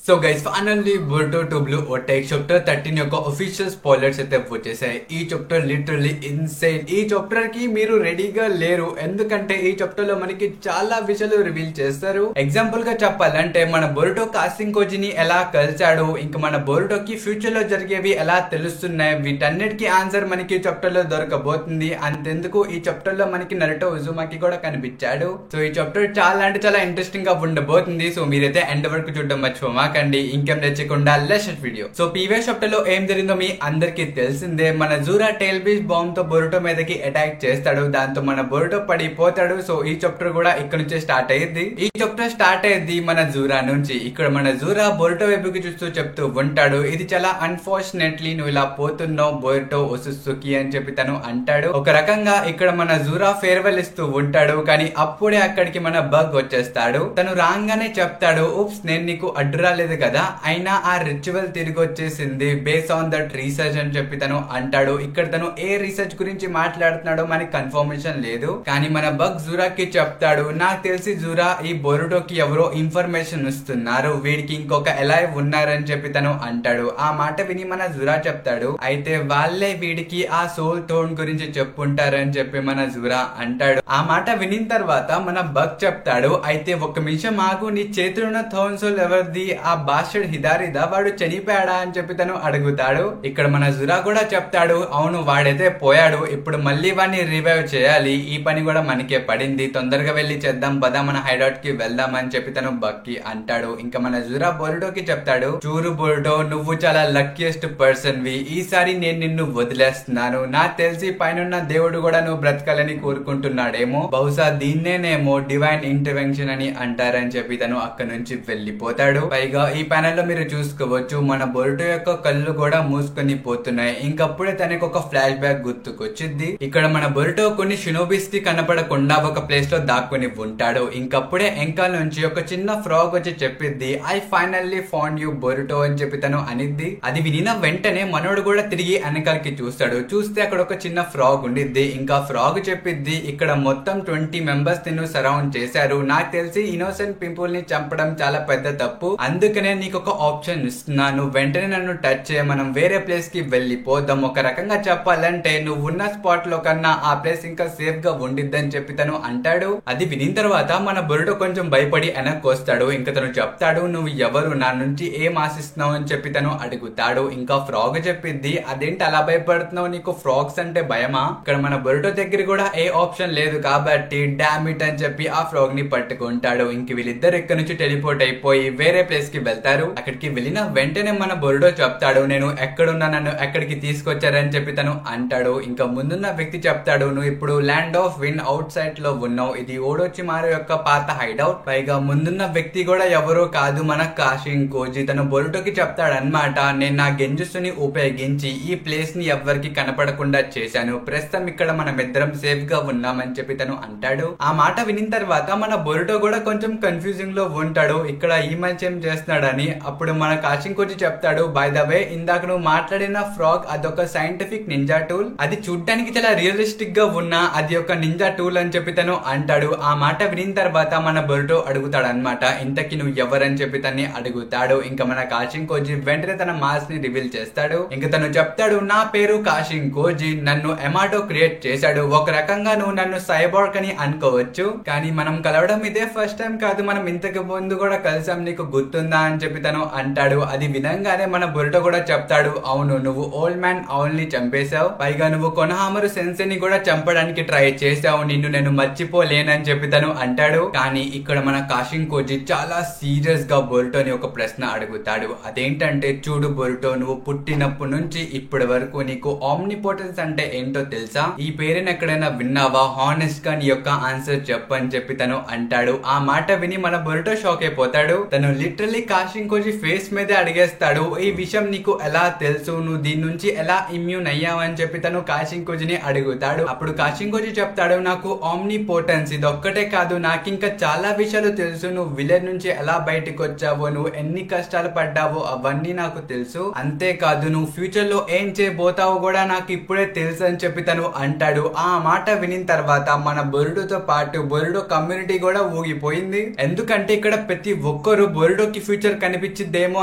So guys finally Boruto 2 blue overtake chapter 13 యొక్క official spoilers అయితే వచ్చేసాయి. ఈ చాప్టర్ లిటరల్లీ ఇన్సేన్. ఈ చాప్టర్ కి మీరు రెడీగా లేరు, ఎందుకంటే ఈ చాప్టర్ లో మనకి చాలా విషయాలు రివీల్ చేస్తారు. ఎగ్జాంపుల్ గా చెప్పాలంటే మన బోరుటో కాస్టింగ్ కోజిని ఎలా కలిసాడు, ఇంకా మన బోరుటోకి ఫ్యూచర్ లో జరిగేవి ఎలా తెలుస్తున్నాయి, వీటన్నిటికీ ఆన్సర్ మనకి ఈ చాప్టర్ లో దొరకబోతుంది. అంతెందుకు ఈ చాప్టర్ లో మనకి నరుటో ఉజుమాకి కూడా కనిపించాడు. సో ఈ చాప్టర్ చాలా అంటే చాలా ఇంట్రెస్టింగ్ గా ఉండబోతుంది. సో మీరైతే ఎండ్ వరకు చూడడం మర్చిపోమాకండి. ఇంకేం తెచ్చకుండా let's video. So previous chapter లో ఏం జరిగిందో మీ అందరికి తెలిసిందే. మన జూరా టైల్ బీచ్ బాంబ్ తో బోరుటో మీదకి అటాక్ చేస్తాడు, దాంతో మన బోరుటో పడిపోతాడు. సో ఈ చాప్టర్ కూడా ఇక్కడ నుంచి స్టార్ట్ అయ్యింది. ఈ చాప్టర్ స్టార్ట్ అయ్యింది మన జూరా నుంచి. ఇక్కడ మన జూరా బోరుటో వైపుకి చూస్తూ చెప్తూ ఉంటాడు, ఇది చాలా అన్ఫార్చునేట్లీ నువ్వు ఇలా పోతున్నావు బోరుటో ఒసుసుకి అని చెప్పి తను అంటాడు. ఒక రకంగా ఇక్కడ మన జూరా ఫేర్వెల్ ఇస్తూ ఉంటాడు, కానీ అప్పుడే అక్కడికి మన బగ్ వచ్చేస్తాడు. తను రాగానే చెప్తాడు, ఉప్స్ నేను నీకు అడ్డు రాలేదు కదా, అయినా ఆ రిచువల్ తిరిగి వచ్చేసింది బేస్ ఆన్ దట్ రీసెర్చ్ అని చెప్పి తను అంటాడు. ఇక్కడ తను ఏ రీసెర్చ్ గురించి మాట్లాడుతున్నాడో మనకి కన్ఫర్మేషన్ లేదు, కానీ మన బగ్ జూరాకి చెప్తాడు, నాకు తెలిసి జూరా ఈ బోరుటోకి ఎవరో ఇన్ఫర్మేషన్ ఇస్తున్నారు, వీడికి ఇంకొక ఎలైవ్ ఉన్నారని చెప్పి తను అంటాడు. ఆ మాట విని మన జూరా చెప్తాడు, అయితే వాళ్ళే వీడికి ఆ సోల్ టోన్ గురించి చెప్పుంటారని చెప్పి మన జూరా అంటాడు. ఆ మాట వినిన తర్వాత మన బగ్ చెప్తాడు, అయితే ఒక నిమిషం ఆగు, నీ చేతిలో ఉన్న థోన్ సోల్ ఎవరిది, ఆ బాస్టర్డ్ హిదారిదా, వాడు చనిపోయాడా అని చెప్పి తను అడుగుతాడు. ఇక్కడ మన జురా కూడా చెప్తాడు, అవును వాడైతే పోయాడు, ఇప్పుడు మళ్ళీ వాడిని రివైవ్ చేయాలి, ఈ పని కూడా మనకే పడింది, తొందరగా వెళ్లి చేద్దాం పదా, మన హైడౌట్ కి వెళ్దాం అని చెప్పి తను బక్కి అంటాడు. ఇంకా మన జురా బోరుటోకి చెప్తాడు, చూరు బోరుటో నువ్వు చాలా లక్కీయెస్ట్ పర్సన్ వి, ఈసారి నేను నిన్ను వదిలేస్తున్నాను, నాకు తెలిసి పైన దేవుడు కూడా నువ్వు బ్రతకాలని కోరుకుంటున్నాడేమో, బహుశా దీన్నేనేమో డివైన్ ఇంటర్వెన్షన్ అని అంటారని చెప్పి తను అక్కడి నుంచి వెళ్లిపోతాడు. పైగా ఈ ప్యానెల్ లో మీరు చూసుకోవచ్చు, మన బోరుటో యొక్క కళ్ళు కూడా మూసుకొని పోతున్నాయి. ఇంకప్పుడే తనకు ఒక ఫ్లాష్ బ్యాక్ గుర్తుకొచ్చింది. ఇక్కడ మన బోరుటో కొన్ని షినోబీస్ కి కనపడకుండా ఒక ప్లేస్ లో దాక్కుని ఉంటాడు. ఇంకప్పుడే ఎంకాల నుంచి ఒక చిన్న ఫ్రాగ్ వచ్చి చెప్పిద్ది, I finally found you Boruto అని చెప్పి తను అనిద్ది. అది వినిన వెంటనే మనోడు కూడా తిరిగి వెనకాలకి చూస్తాడు. చూస్తే అక్కడ ఒక చిన్న ఫ్రాగ్ ఉండిద్ది. ఇంకా ఫ్రాగ్ చెప్పిద్ది, ఇక్కడ మొత్తం 20 మెంబర్స్ నిన్ను సరౌండ్ చేశారు, నాకు తెలిసి ఇన్నోసెంట్ పీపుల్ ని చంపడం చాలా పెద్ద తప్పు, అందుకనే నీకు ఒక ఆప్షన్ ఇస్తున్నాను, వెంటనే నన్ను టచ్ చేయ, మనం వేరే ప్లేస్ కి వెళ్ళిపోదాం. ఒక రకంగా చెప్పాలంటే నువ్వు ఉన్న స్పాట్ లో కన్నా ఆ ప్లేస్ ఇంకా సేఫ్ గా ఉండిద్దని చెప్పి తను అంటాడు. అది వినిన తర్వాత మన బోరుటో కొంచెం భయపడి వెనక్కి వస్తాడు. ఇంకా తను చెప్తాడు, నువ్వు ఎవరు, నా నుంచి ఏం ఆశిస్తున్నావు అని చెప్పి తను అడుగుతాడు. ఇంకా ఫ్రాగ్ చెప్పిద్ది, అదేంటి అలా భయపడుతున్నావు, నీకు ఫ్రాగ్స్ అంటే భయమా? ఇక్కడ మన బోరుటో దగ్గర కూడా ఏ ఆప్షన్ లేదు కాబట్టి డామిట్ అని చెప్పి ఆ ఫ్రాగ్ ని పట్టుకుంటాడు. ఇంక వీళ్ళిద్దరు ఇక్కడ నుంచి టెలిపోర్ట్ అయిపోయి వేరే ప్లేస్ కి వెళ్తారు. అక్కడికి వెళ్ళిన వెంటనే మన బోరుటో చెప్తాడు, నేను ఎక్కడున్నా నన్ను ఎక్కడికి తీసుకొచ్చారని చెప్పి తను అంటాడు. ఇంకా ముందున్న వ్యక్తి చెప్తాడు, నువ్వు ఇప్పుడు land of win out side లో ఉన్నావు, ఇది ఓడోచిమారు యొక్క పాత హైడౌట్. పైగా ముందున్న వ్యక్తి కూడా ఎవరో కాదు, మన కాషింగ్ కోజి. తను బోరుటోకి చెప్తాడు అన్నమాట, నేను నా గెంజుసుని ఉపయోగించి ఈ ప్లేస్ ని ఎవ్వరికి కనపడకుండా చేశాను, ప్రస్తుతం ఇక్కడ మనం ఇద్దరం సేఫ్ గా ఉన్నామని చెప్పి తను అంటాడు. ఆ మాట వినిన తర్వాత మన బోరుటో కూడా కొంచెం కన్ఫ్యూజింగ్ లో ఉంటాడు, ఇక్కడ ఈ మంచి ఏం చేస్తున్నాడని. అప్పుడు మన కాషింగ్ కోచి చెప్తాడు, బై ద వే ఇందాక నువ్వు మాట్లాడిన ఫ్రాగ్ అదొక సైంటిఫిక్ నింజా టూల్, అది చూడ్డానికి చాలా రియలిస్టిక్ గా ఉన్నా అది ఒక నింజా టూల్ అని చెప్పి తను అంటాడు. ఆ మాట వినిన తర్వాత మన బోరుటో అడుగుతాడు అనమాట, ఇంతకి నువ్వు ఎవరని చెప్పి తన్ని అడుగుతాడు. ఇంకా మన కాషింగ్ కోజి వెంటనే తన మాస్ ని రివీల్ చేస్తాడు. ఇంకా తను చెప్తాడు, నా పేరు కాషింగ్ కోజి, నన్ను ఎమాటో క్రియేట్ చేశాడు, ఒక రకంగా నువ్వు నన్ను సైబార్గ్ అని అనుకోవచ్చు, కానీ మనం కలవడం ఇదే ఫస్ట్ టైం కాదు, మనం ఇంతకు ముందు కూడా కలిసాం, నీకు గుర్తుందా అని చెప్పి తను అంటాడు. అది వినంగానే మన బోరుటో కూడా చెప్తాడు, అవును నువ్వు ఓల్డ్ మ్యాన్ అవుల్ ని చంపేశావు, పైగా నువ్వు కొనహామరు సెన్సేని కూడా చంపడానికి ట్రై చేశావు, నిన్ను నేను మర్చిపోలేనని చెప్పి తను అంటాడు. కానీ ఇక్కడ మన కాషింగ్ కోజి చాలా సీరియస్ గా బోరుటోని ఒక ప్రశ్న అడుగుతాడు. అదేంటంటే, చూడు బోరుటో, నువ్వు పుట్టినప్పటి నుంచి ఇప్పటి వరకు నీకు ఆమ్నిపోటెన్స్ అంటే ఏంటో తెలుసా, ఈ పేరుని ఎక్కడైనా విన్నావా, హానెస్ట్ గా నీ యొక్క ఆన్సర్ చెప్పు అని చెప్పి తను అంటాడు. ఆ మాట విని మన బోరుటో షాక్ అయిపోతాడు. తను లిటరల్లీ కాషింగ్ కోజి ఫేస్ మీదే అడిగేస్తాడు, ఈ విషయం నీకు ఎలా తెలుసు, నువ్వు దీని నుంచి ఎలా ఇమ్యూన్ అయ్యావని చెప్పి తను కాషింగ్ కోజిని అడుగుతాడు. అప్పుడు కాషింగ్ కోజి చెప్తాడు, నాకు ఆమ్నిపోటెన్స్ ఇది ఒక్కటే కాదు, నాకు ఇంకా చాలా విషయాలు తెలుసు, నువ్వు విలేజ్ నుంచి ఎలా బయటకు వచ్చావో, నువ్వు ఎన్ని కష్టాలు పడ్డావో అవన్నీ నాకు తెలుసు, అంతేకాదు నువ్వు ఫ్యూచర్ లో ఏం చేయబోతావో కూడా నాకు ఇప్పుడే తెలుసు అని చెప్పి తను అంటాడు. ఆ మాట వినిన తర్వాత మన బోరుటోతో పాటు బోరుటో కమ్యూనిటీ కూడా ఊగిపోయింది. ఎందుకంటే ఇక్కడ ప్రతి ఒక్కరు బోరుటోకి ఫ్యూచర్ ఫ్యూచర్ కనిపించిద్దేమో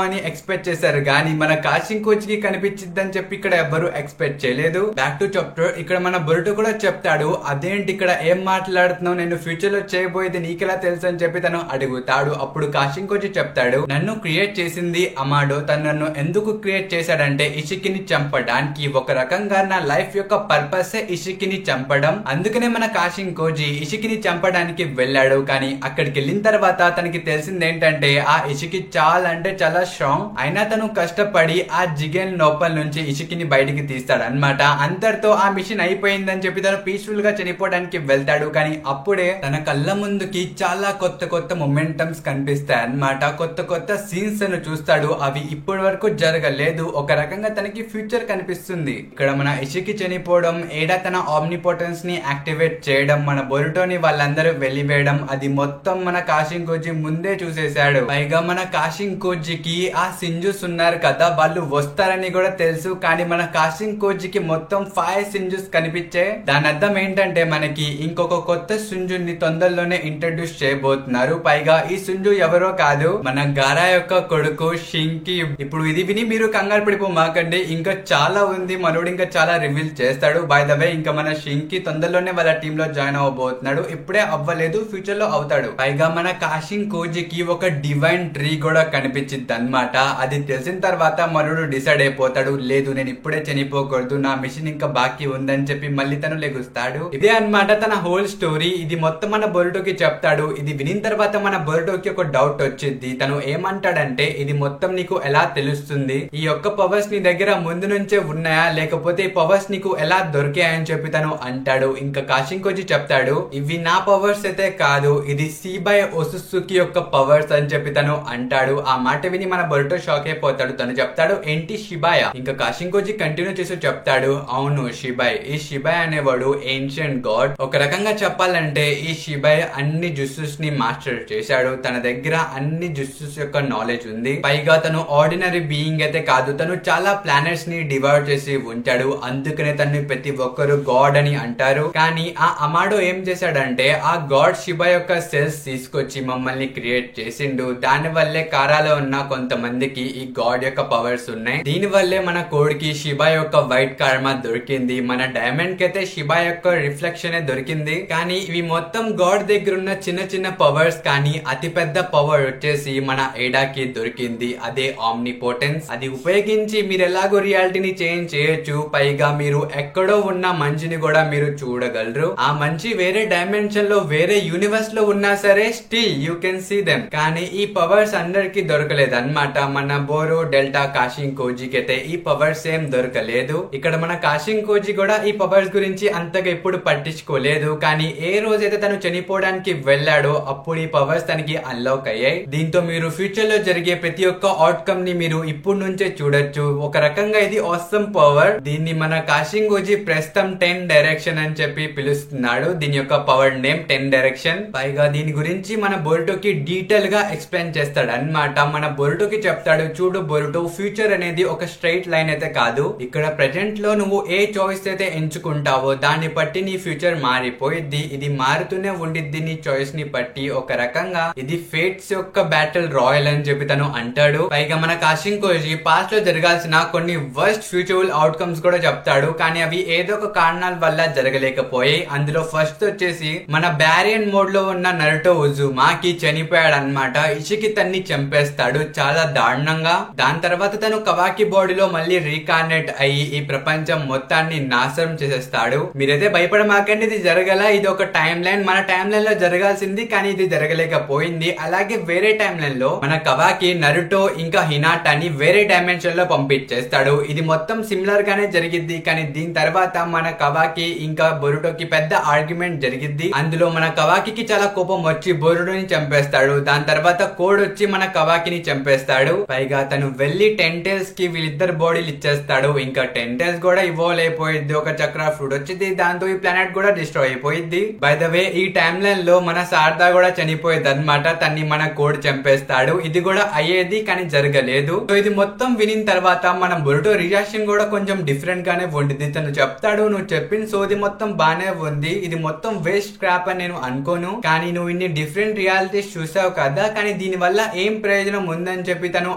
అని ఎక్స్పెక్ట్ చేశారు, కానీ మన కాషింగ్ కోచ్ కి కనిపించిద్దని చెప్పి ఇక్కడ ఎవ్వరు ఎక్స్పెక్ట్ చేయలేదు. Back to chapter. ఇక్కడ మన బొరుటో కూడా చెప్తాడు, అదేంటి ఇక్కడ ఏం మాట్లాడుతున్నావు, నేను ఫ్యూచర్ లో చేయబోయేది నీకెలా తెలుసు అని చెప్పి తను అడుగుతాడు. అప్పుడు కాషింగ్ కోచ్ చెప్తాడు, నన్ను క్రియేట్ చేసింది అమాడో. తను నన్ను ఎందుకు క్రియేట్ చేశాడంటే ఇషికిని చంపడానికి. ఒక రకంగా నా లైఫ్ యొక్క పర్పస్ ఇషికిని చంపడం. అందుకనే మన కాషింగ్ కోజీ ఇషికిని చంపడానికి వెళ్ళాడు. కానీ అక్కడికి వెళ్ళిన తర్వాత తనకి తెలిసింది ఏంటంటే ఆ ఇషికి చాలా అంటే చాలా స్ట్రాంగ్. అయినా తను కష్టపడి ఆ జిగెన్ లోపల నుంచి ఇషికిని బయటికి తీస్తాడు అనమాట. అంతటితో ఆ మిషన్ అయిపోయిందని చెప్పి తను పీస్ఫుల్ గా చనిపోవడానికి వెళ్తాడు. కానీ అప్పుడే తన కళ్ళ ముందుకి చాలా కొత్త కొత్త మొమెంటమ్స్ కనిపిస్తాయి అన్నమాట. కొత్త కొత్త సీన్స్ ను చూస్తాడు. అవి ఇప్పటి వరకు జరగలేదు. ఒక రకంగా తనకి ఫ్యూచర్ కనిపిస్తుంది. ఇక్కడ మన ఇషికి చనిపోవడం, ఏడా తన ఆమ్నిపోటెన్స్ ని యాక్టివేట్ చేయడం, మన బొరుటోని వాళ్ళందరూ వెలివేయడం, అది మొత్తం మన కాషింగ్ కోజీ ముందే చూసేశాడు. పైగా మన కాషింగ్ కోజీకి ఆ సింజుస్ ఉన్నారు కదా, వాళ్ళు వస్తారని కూడా తెలుసు. కానీ మన కాషింగ్ కోజీకి మొత్తం 5 సింజుస్ కనిపించే. దాని అర్థం ఏంటంటే మనకి ఇంకొక కొత్త సింజుని తొందరలోనే ఇంట్రడ్యూస్ చేయబోతున్నారు. పైగా ఈ సింజు ఎవరో కాదు, మన గారా యొక్క కొడుకు షింకి. ఇప్పుడు ఇది విని మీరు కంగారు పడిపోమాకండి, ఇంకా చాలా ఉంది. మనోడు ఇంకా చాలా రివీల్ చేస్తాడు. బై ద వే ఇంకా మన షింకి తొందరలోనే వాళ్ళ టీమ్ లో జాయిన్ అవ్వబోతున్నాడు. ఇప్పుడే అవ్వలేదు, ఫ్యూచర్ లో అవుతాడు. పైగా మన కాషింగ్ కోజీకి ఒక డివైన్ ట్రీ కూడా కనిపించింది అన్నమాట. అది తెలిసిన తర్వాత మనోడు డిసైడ్ అయిపోతాడు, లేదు నేను ఇప్పుడే చనిపోకూడదు, నా మిషన్ ఇంకా బాకీ ఉందని చెప్పి మళ్ళీ తను లెగుస్తాడు. ఇదే అన్నమాట తన హోల్ స్టోరీ. ఇది మొత్తం మన బొరుటోకి చెప్తాడు. ఇది వినిన తర్వాత మన బొరుటోకి ఒక డౌట్ వచ్చింది. తను ఏమంటాడంటే, ఇది మొత్తం నీకు ఎలా తెలుస్తుంది, ఈ యొక్క పవర్స్ నీ దగ్గర ముందు నుంచే ఉన్నాయా, లేకపోతే ఈ పవర్స్ నీకు ఎలా దొరికాయని చెప్పి తను అంటాడు. ఇంకా కాషింగ్ కోజీ చెప్తాడు, ఇవి నా పవర్స్ అయితే కాదు, ఇది సిబై ఒసుసుకి యొక్క పవర్స్ అని చెప్పి తను అంటాడు. ఆ మాట విని మన బొరుటో షాక్ అయిపోతాడు. తను చెప్తాడు, ఏంటి షిబాయ? ఇంకా కాషింగ్ కోజీ కంటిన్యూ చేసి చెప్తాడు, అవును షిబాయ్. ఈ షిబాయ్ అనేవాడు ఏన్షియంట్ గాడ్. ఒక రకంగా చెప్పాలంటే ఈ షిబాయ్ అన్ని జుస్సుస్ ని మాస్టర్ చేశాడు. తన దగ్గర అన్ని జుస్సుస్ యొక్క నాలెడ్జ్ ఉంది. పైగా తను ఆర్డినరీ బీయింగ్ అయితే కాదు, తను చాలా ప్లానెట్స్ ని డివైడ్ చేసి ఉంచాడు. అందుకనే తను ప్రతి ఒక్కరు గాడ్ అని అంటారు. కానీ ఆ అమాడో ఏం చేశాడంటే, ఆ గాడ్ షిబా యొక్క సెల్స్ తీసుకొచ్చి మమ్మల్ని క్రియేట్ చేసిండు. దాని వల్లే కారాలో ఉన్న కొంతమందికి ఈ గాడ్ యొక్క పవర్స్ ఉన్నాయి. దీని వల్లే మన కోడ్ కి షిబా యొక్క వైట్ కార్మా దొరికింది. మన డైమండ్ కి అయితే షిబా యొక్క రిఫ్లెక్షన్ దొరికింది. కానీ ఇవి మొత్తం గాడ్ దగ్గర ఉన్న చిన్న చిన్న పవర్స్. కానీ అతి పెద్ద పవర్ వచ్చేసి మన ఏడాకి దొరికింది. అదే ఆమ్నిపోటెన్స్. అది ఉపయోగించి మీరు ఎలాగో రియాలిటీని చేంజ్ చేయొచ్చు. పైగా మీరు ఎక్కడో ఉన్న మంచిని కూడా మీరు చూడగలరు. ఆ మంచి వేరే డైమెన్షన్ లో, వేరే యూనివర్స్ లో ఉన్నా సరే still you can see them. కానీ ఈ పవర్స్ అందరికి దొరకలేదు అన్నమాట. మన బోరో, డెల్టా, కాషింగ్ కోజీకి అయితే ఈ పవర్స్ ఏం దొరకలేదు. ఇక్కడ మన కాషింగ్ కోజీ కూడా ఈ పవర్స్ గురించి అంతగా ఎప్పుడు పట్టించుకోలేదు. కానీ ఏ రోజైతే తను చనిపోవడానికి వెళ్ళాడో అప్పుడు ఈ పవర్స్ తనకి అన్లాక్ అయ్యాయి. దీంతో మీరు ఫ్యూచర్ లో జరిగే ప్రతి ఒక్క అవుట్కమ్ ని మీరు ఇప్పుడు నుంచే చూడొచ్చు. ఒక రకంగా ఇది ఆసమ్ పవర్. దీన్ని మన కాషింగ్ కోజీ ప్రస్తుతం 10 డైరెక్షన్ అని చెప్పి పిలుస్తున్నాడు. దీని యొక్క పవర్ నేమ్ 10 డైరెక్షన్. పైగా దీని గురించి మన బొరుటోకి డీటెయిల్ గా ఎక్స్ప్లెయిన్ చేస్తాడు అన్నమాట. మన బొరుటోకి చెప్తాడు, చూడు బొరుటో, ఫ్యూచర్ అనేది ఒక స్ట్రైట్ లైన్ అయితే కాదు. ఇక్కడ ప్రెజెంట్ లో నువ్వు ఏ చాయిస్ అయితే ఎంచుకుంటావో దాన్ని బట్టి నీ ఫ్యూచర్ మారిపోయిద్ది. ఇది మారుతూనే ఉండిద్ది నీ చాయిస్ ని బట్టి. ఒక రకంగా ఇది ఫేట్స్ యొక్క బ్యాటిల్ రాయల్ అని చెప్పి తను అంటాడు. పైగా మన కాషింగ్ కోజీ పాస్ట్ లో జరగాల్సిన కొన్ని వర్స్ట్ ఫ్యూచరల్ అవుట్కమ్స్ కూడా చెప్తాడు. కానీ అవి ఏదో ఒక కారణాల వల్ల జరగలేకపోయాయి. అందులో ఫస్ట్ వచ్చేసి మన బ్యారియన్ మోడ్ లో ఉన్న నరుటో ఉజుమాకి చనిపోయాడు అన్నమాట. ఇషికి తన్ని చంపేస్తాడు చాలా దారుణంగా. దాని తర్వాత తను కవాకి బాడీలో మళ్ళీ రీకార్నేట్ అయ్యి ఈ ప్రపంచం మొత్తాన్ని నాశనం చేసేస్తాడు. మీరైతే భయపడమాకండి, ఇది జరగల. ఇది ఒక టైం లైన్. మన టైం లైన్ లో జరగాల్సింది కానీ ఇది జరగలేకపోయింది. అలాగే వేరే టైం లైన్ లో మన కవాకి నరుటో ఇంకా హినాటాని వేరే డైమెన్షన్ లో పంపించేస్తాడు. ఇది మొత్తం సిమిలర్ గానే జరిగిద్ది. కానీ దీని తర్వాత మన కవాకి ఇంకా బొరుటోకి పెద్ద ఆర్గ్యుమెంట్ జరిగిద్ది. అందులో మన కవాకి చాలా కోపం వచ్చి బొరుటోని చంపేస్తాడు. దాని తర్వాత కోడ్ వచ్చి మన కవాకిని చంపేస్తాడు. పైగా తను వెళ్లి 10 టైల్స్ కి వీళ్ళిద్దరు బాడీలు ఇచ్చేస్తాడు. ఇంకా 10 టైల్స్ కూడా ఇవాల్వ్ అయిపోయింది. ఒక చక్ర ఫ్రూట్ వచ్చింది. దాంతో ఈ ప్లానెట్ కూడా డిస్ట్రాయ్ అయిపోయింది. బై ద వే ఈ టైమ్ లైన్ లో మన శారదా కూడా చనిపోయేది అనమాట. తన్ని మన కోడ్ చంపేస్తాడు. ఇది కూడా అయ్యేది కానీ జరగలేదు. సో ఇది మొత్తం వినిన తర్వాత మన బొరుటో రియాక్షన్ కూడా కొంచెం డిఫరెంట్ గానే ఉండింది. తను చెప్తాడు, నువ్వు చెప్పిన సోది మొత్తం బానే ఉంది, ఇది మొత్తం వేస్ట్ క్రాప్ అని నేను అనుకోను. కానీ నువ్వు ఇన్ని డిఫరెంట్ రియాలిటీస్ చూసావు కదా, కానీ దీని వల్ల ఏం ప్రయోజనం ఉందని చెప్పి తను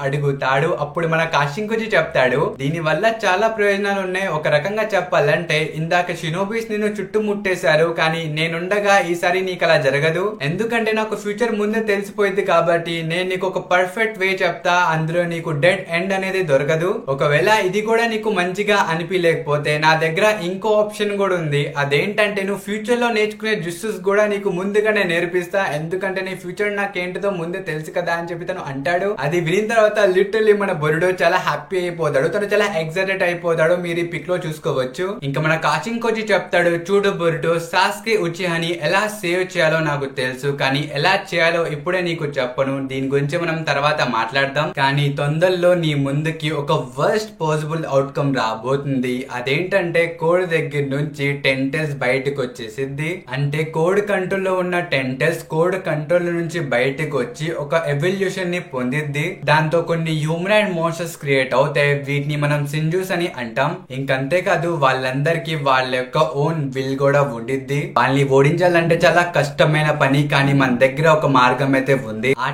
అడుగుతాడు. అప్పుడు మన కాశింకోజీ చెప్తాడు, దీని వల్ల చాలా ప్రయోజనాలు ఉన్నాయి. ఒక రకంగా చెప్పాలంటే ఇందాక షినోబీస్ నిన్ను చుట్టుముట్టేశారు, కానీ నేనుండగా ఈసారి నీకు అలా జరగదు. ఎందుకంటే నాకు ఫ్యూచర్ ముందే తెలిసిపోయింది కాబట్టి నేను నీకు ఒక పర్ఫెక్ట్ వే చెప్తా. అందులో నీకు డెడ్ ఎండ్ అనేది దొరకదు. ఒకవేళ ఇది కూడా నీకు మంచిగా అనిపించలేకపోతే నా దగ్గర ఇంకో ఆప్షన్ కూడా ఉంది. అదేంటంటే నువ్వు ఫ్యూచర్ లో నేర్చుకునే జుస్సెస్ కూడా నీకు ముందుగానే నేర్పిస్తా. ఎందుకంటే నీ ఫ్యూచర్ నాకేంటిదో ముందే తెలుసు కదా అని చెప్పి తను అంటాడు. అది వినిన తర్వాత లిటరల్లీ మన బొరుడో చాలా హ్యాపీ అయిపోతాడు. తను చాలా ఎక్సైటెడ్ అయిపోతాడు. మీరు ఈ పిక్ లో చూసుకోవచ్చు. ఇంకా మన కాశింకోజీ చెప్తాడు, చూడు బొరుడో, సాస్కే ఉచిహాని ఎలా సేవ్ చేయాలో నాకు తెలుసు, కానీ ఎలా చేయాలో ఇప్పుడే నీకు చెప్పను. దీని గురించి మనం తర్వాత మాట్లాడదాం. కానీ తొందరలో నీ ముందుకి ఒక వర్స్ట్ పాసిబుల్ అవుట్కమ్ రాబోతుంది. అదేంటంటే కోడ్ దగ్గర నుంచి టెంటెల్స్ బయటకు వచ్చేసిద్ది. అంటే కోడ్ కంట్రోల్ లో ఉన్న టెంటెల్స్ కోడ్ కంట్రోల్ నుంచి బయటకు వచ్చి ఒక ఎవల్యూషన్ ని పొందిద్ది. దాంతో కొన్ని హ్యూమనాయిడ్ మోన్స్టర్స్ క్రియేట్ అవుతాయి. వీటిని మనం సింజూస్ అని అంటాం. ఇంకంతేకాదు వాళ్ళందరికీ వాళ్ళ యొక్క ఓన్ విల్ కూడా ఉండిద్ది. వాళ్ళని ఓడించాలంటే చాలా కష్టమైన పని, కానీ మన దగ్గర ఒక మార్గం అయితే ఉంది. ఆ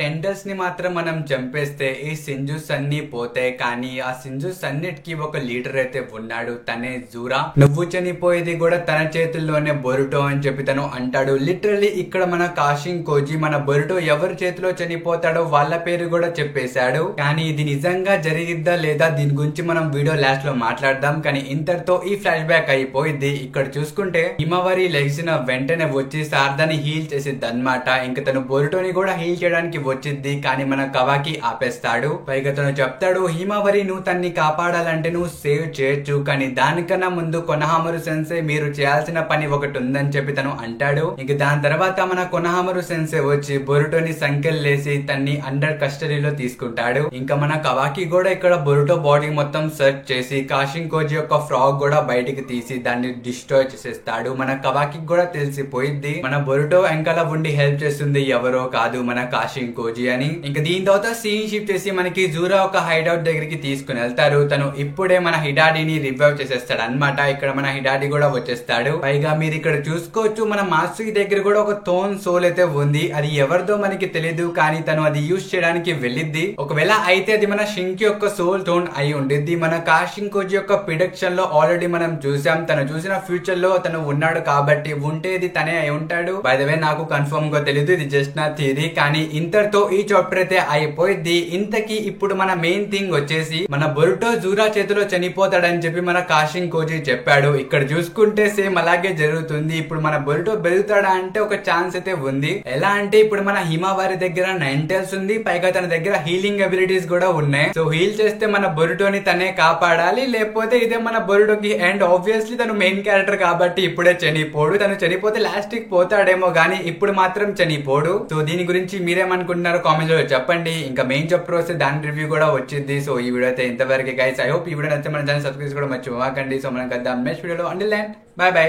టెంటెల్స్ ని మాత్రం మనం చంపేస్తే ఈ సింజూస్ అన్ని పోతాయి. కానీ ఆ సింజూస్ అన్నిటికీ ఒక లీడర్ అయితే ఉన్నాడు, తనే జూరా. నువ్వు చనిపోయేది కూడా తన చేతుల్లోనే బొరుటో అని చెప్పి తను అంటాడు. లిటరల్లీ ఇక్కడ మన కాశింకోజీ మన బొరుటో ఎవరి చేతిలో చనిపోతాడో వాళ్ళ పేరు కూడా చెప్పేశాడు. కానీ ఇది నిజంగా జరిగిద్దా లేదా దీని గురించి మనం వీడియో లాస్ట్ లో మాట్లాడదాం. కానీ ఇంతటితో ఈ ఫ్లాష్ బ్యాక్ అయిపోయింది. ఇక్కడ చూసుకుంటే హిమవరి లెగిసిన వెంటనే వచ్చి శారదాని హీల్ చేసిద్ది అనమాట. ఇంకా తను బొరుటోని కూడా హీల్ చేయడానికి వచ్చింది, కానీ మన కవాకి ఆపేస్తాడు. పైగా తను చెప్తాడు, హిమవరి నువ్వు తన్ని కాపాడాలంటే నువ్వు సేవ్ చేయొచ్చు, కానీ దానికన్నా ముందు కొనహామరు సెన్సే మీరు చేయాల్సిన పని ఒకటి ఉందని చెప్పి తను అంటాడు. ఇంక దాని తర్వాత మన కొనహామరు సెన్సే వచ్చి బొరుటోని సంకెళ్ళేసి తన్ని అండర్ కస్టడీలో తీసుకుంటాడు. ఇంకా మన కవాకి కూడా ఇక్కడ బొరుటో బాడీ మొత్తం సెర్చ్ చేసి కాశింకోజీ యొక్క ఫ్రాగ్ కూడా బయటికి తీసి దాన్ని డిస్ట్రాయ్ చేసేస్తాడు. మన కవాకి కూడా తెలిసిపోయింది మన బొరుటో వెంకల ఉండి హెల్ప్ చేస్తుంది ఎవరో కాదు మన కాశింకోజీ అని. ఇంకా దీని తర్వాత సీన్ షిఫ్ట్ చేసి మనకి జూరా ఒక హైడౌట్ దగ్గరికి తీసుకుని వెళ్తారు. తను ఇప్పుడే మన హిడాడిని రివైవ్ చేసేస్తాడు అనమాట. ఇక్కడ మన హిడాడి కూడా వచ్చేస్తాడు. పైగా మీరు ఇక్కడ చూసుకోవచ్చు మన మాస్టర్ దగ్గర కూడా ఒక థోన్ సోల్ అయితే ఉంది. అది ఎవరిదో మనకి తెలియదు, కానీ తను అది యూజ్ చేయడానికి వెళ్ళిద్ది. ఒకవేళ అయితే అది మన షింకి యొక్క సోల్ థోన్ అయి ఉండిద్ది. మన కాశింకోజీ యొక్క ప్రిడిక్షన్ లో ఆల్రెడీ మనం చూసాం. తను చూసిన ఫ్యూచర్ లో తను ఉన్నాడు కాబట్టి ఉంటేది తనే అయి ఉంటాడు. బై ద వే నాకు కన్ఫర్మ్ గా తెలియదు, ఇది జస్ట్ నా థియరీ. కానీ ఇంతటితో ఈ చాప్టర్ అయితే అయిపోయింది. ఇంతకీ ఇప్పుడు మన మెయిన్ థింగ్ వచ్చేసి మన బొరుటో జూరా చేతిలో చనిపోతాడని చెప్పి మన కాశింకోజీ చెప్పాడు. ఇక్కడ చూసుకుంటే సేమ్ అలాగే జరుగుతుంది. ఇప్పుడు మన బొరుటో బెలుగుతాడా అంటే ఒక ఛాన్స్ అయితే ఉంది. ఎలా అంటే ఇప్పుడు మన హిమవారి దగ్గర నైంటెల్స్ ఉంది, పైగా తన దగ్గర హీలింగ్ అబిలిటీస్ కూడా ఉన్నాయి. సో హీల్ చేస్తే మన బొరుటోని తనే కాపాడాలి, లేకపోతే ఇదే మన బొరుటోకి అండ్ ఆబ్వియస్లీ తను మెయిన్ క్యారెక్టర్ కాబట్టి ఇప్పుడే చనిపోడు. తను చనిపోతే లాస్ట్ కి పోతాడేమో గానీ ఇప్పుడు మాత్రం చనిపోడు. సో దీని గురించి మీరేమనుకుంటున్నారో కామెంట్ లో చెప్పండి. ఇంకా మెయిన్ చాప్టర్ వస్తే దాని రివ్యూ కూడా వచ్చింది. సో ఈ వీడియో అయితే ఇంతవరకు గైస్. ఐ హోప్ ఈ వీడియో నచ్చితే మన ఛానల్ సబ్స్క్రైబ్ కూడా మర్చిపోకండి. సో మనం కద్దాం నెక్స్ట్ వీడియోలో. Until then bye by.